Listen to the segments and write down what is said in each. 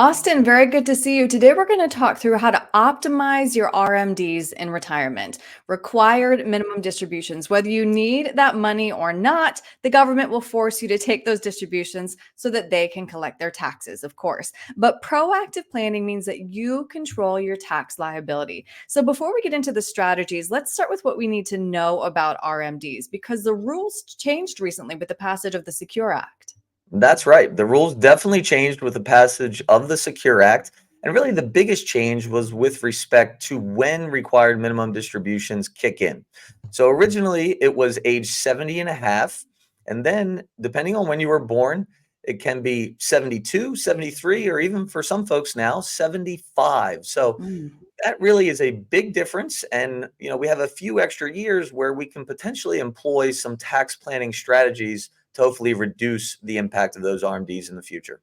Austin, very good to see you. Today, we're going to talk through how to optimize your RMDs in retirement, required minimum distributions. Whether you need that money or not, the government will force you to take those distributions so that they can collect their taxes, of course. But proactive planning means that you control your tax liability. So, before we get into the strategies, let's start with what we need to know about RMDs because the rules changed recently with the passage of the Secure Act. That's right. The rules definitely changed with the passage of the Secure Act. And really, the biggest change was with respect to when required minimum distributions kick in. So originally, it was age 70 and a half. And then, depending on when you were born, it can be 72, 73, or even for some folks now, 75. So Mm. that really is a big difference. And, we have a few extra years where we can potentially employ some tax planning strategies to hopefully reduce the impact of those RMDs in the future.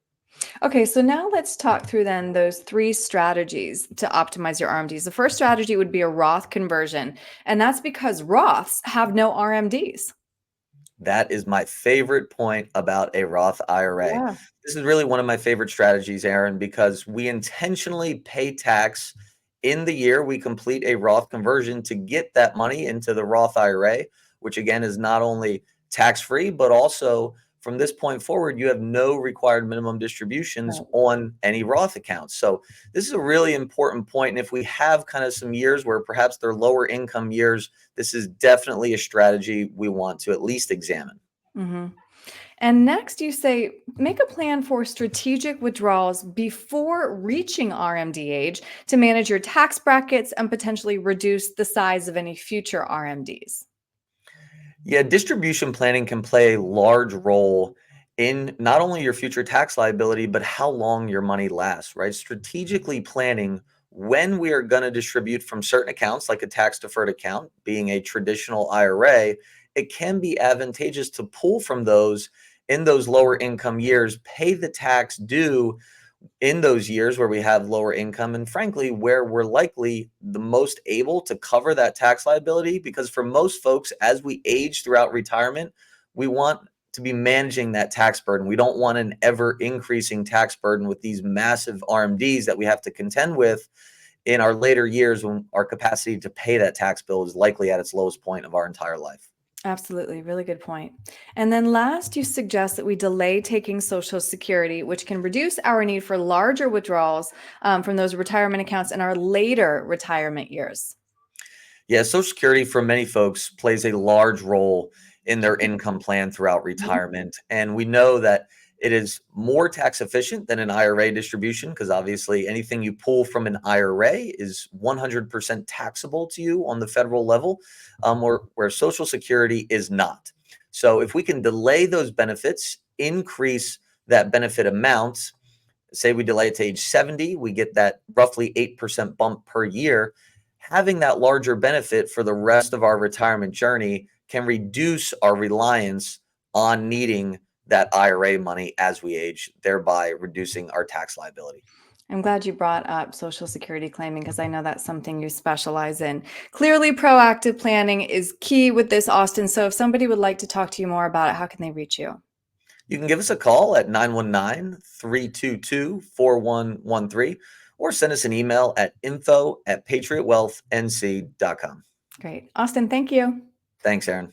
Okay, so now let's talk through then those three strategies to optimize your RMDs. The first strategy would be a Roth conversion, and that's because Roths have no RMDs. That is my favorite point about a Roth IRA. Yeah. This is really one of my favorite strategies, Aaron, because we intentionally pay tax in the year we complete a Roth conversion to get that money into the Roth IRA, which again is not only tax free, but also from this point forward, you have no required minimum distributions Right. on any Roth accounts. So, this is a really important point. And if we have kind of some years where perhaps they're lower income years, this is definitely a strategy we want to at least examine. hmm And next, you say make a plan for strategic withdrawals before reaching RMD age to manage your tax brackets and potentially reduce the size of any future RMDs. Yeah, distribution planning can play a large role in not only your future tax liability, but how long your money lasts, right? Strategically planning when we are going to distribute from certain accounts, like a tax deferred account, being a traditional IRA, it can be advantageous to pull from those in those lower income years, pay the tax due in those years where we have lower income and frankly where we're likely the most able to cover that tax liability, because for most folks as we age throughout retirement we want to be managing that tax burden. We don't want an ever increasing tax burden with these massive RMDs that we have to contend with in our later years when our capacity to pay that tax bill is likely at its lowest point of our entire life. Absolutely. Really good point. And then last, you suggest that we delay taking Social Security, which can reduce our need for larger withdrawals from those retirement accounts in our later retirement years. Yeah, Social Security for many folks plays a large role in their income plan throughout Mhm. retirement. And we know that it is more tax efficient than an IRA distribution because obviously anything you pull from an IRA is 100% taxable to you on the federal level, where Social Security is not. So if we can delay those benefits, increase that benefit amount, say we delay it to age 70, we get that roughly 8% bump per year. Having that larger benefit for the rest of our retirement journey can reduce our reliance on needing that IRA money as we age, thereby reducing our tax liability. I'm glad you brought up Social Security claiming because I know that's something you specialize in. Clearly, proactive planning is key with this, Austin. So if somebody would like to talk to you more about it, how can they reach you? You can give us a call at 919-322-4113 or send us an email at info@patriotwealthnc.com. Great. Austin, thank you. Thanks, Aaron.